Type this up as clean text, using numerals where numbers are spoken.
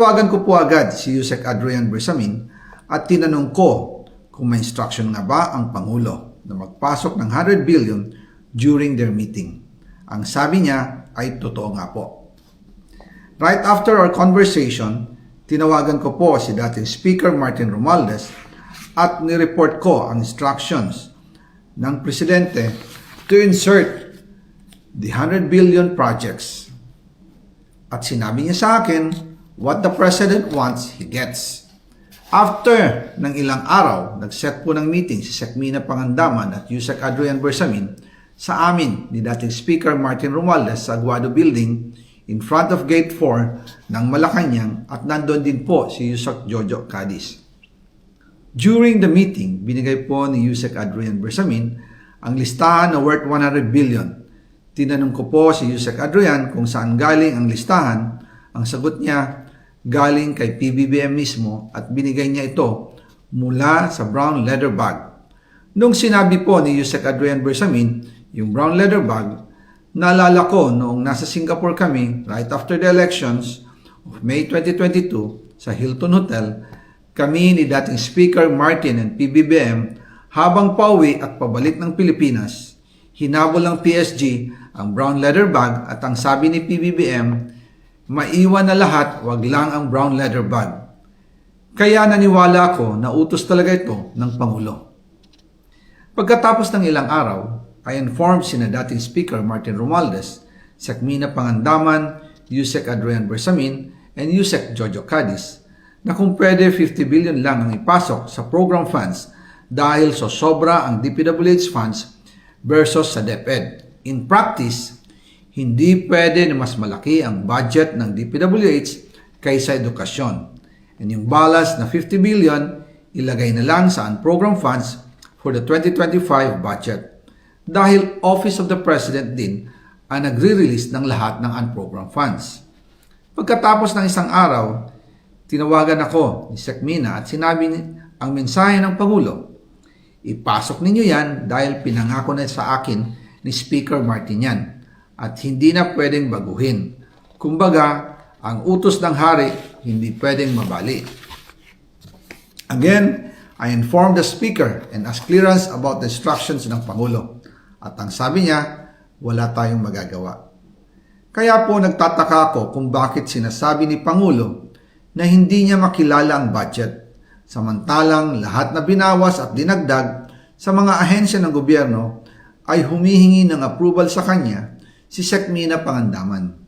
Tawagan ko po agad si Yusek Adrian Bersamin at tinanong ko kung may instruction nga ba ang Pangulo na magpasok ng 100 billion during their meeting. Ang sabi niya ay totoo nga po. Right after our conversation, tinawagan ko po si dating Speaker Martin Romualdez at nireport ko ang instructions ng Presidente to insert the 100 billion projects. At sinabi niya sa akin, what the President wants, he gets. After ng ilang araw, nag-set po ng meeting si Sec. Mina Pangandaman at Yusek Adrian Bersamin sa amin ni dating Speaker Martin Romualdez sa Aguado Building in front of Gate 4 ng Malacanang at nandun din po si Yusek Jojo Cadiz. During the meeting, binigay po ni Yusek Adrian Bersamin ang listahan na worth 100 billion. Tinanong ko po si Yusek Adrian kung saan galing ang listahan. Ang sagot niya, galing kay PBBM mismo at binigay niya ito mula sa brown leather bag. Nung sinabi po ni Yusek Adrian Bersamin yung brown leather bag, naalala ko noong nasa Singapore kami right after the elections of May 2022 sa Hilton Hotel, kami ni dating Speaker Martin and PBBM habang pauwi at pabalik ng Pilipinas, hinabol ng PSG ang brown leather bag at ang sabi ni PBBM, maiwan na lahat, wag lang ang brown leather bag. Kaya naniwala ako na utos talaga ito ng Pangulo. Pagkatapos ng ilang araw, I informed sina dating Speaker Martin Romualdez, Sec. Mina Pangandaman, Yusek Adrian Bersamin, and Yusek Jojo Cadiz na kung pwede 50 billion lang ang ipasok sa program funds dahil so sobra ang DPWH funds versus sa DepEd. In practice, hindi pwede na mas malaki ang budget ng DPWH kaysa edukasyon. And yung balance na 50 billion, ilagay na lang sa unprogram funds for the 2025 budget. Dahil Office of the President din ang nagre-release ng lahat ng unprogram funds. Pagkatapos ng isang araw, tinawagan ako ni Sec. Mina at sinabi ang mensahe ng Pangulo. Ipasok ninyo yan dahil pinangako na sa akin ni Speaker Martin yan. At hindi na pwedeng baguhin. Kumbaga, ang utos ng hari hindi pwedeng mabali. Again, I informed the Speaker and asked clearance about the instructions ng Pangulo. At ang sabi niya, wala tayong magagawa. Kaya po nagtataka ako kung bakit sinasabi ni Pangulo na hindi niya makilala ang budget. Samantalang lahat na binawas at dinagdag sa mga ahensya ng gobyerno ay humihingi ng approval sa kanya si Sec. Mina Pangandaman.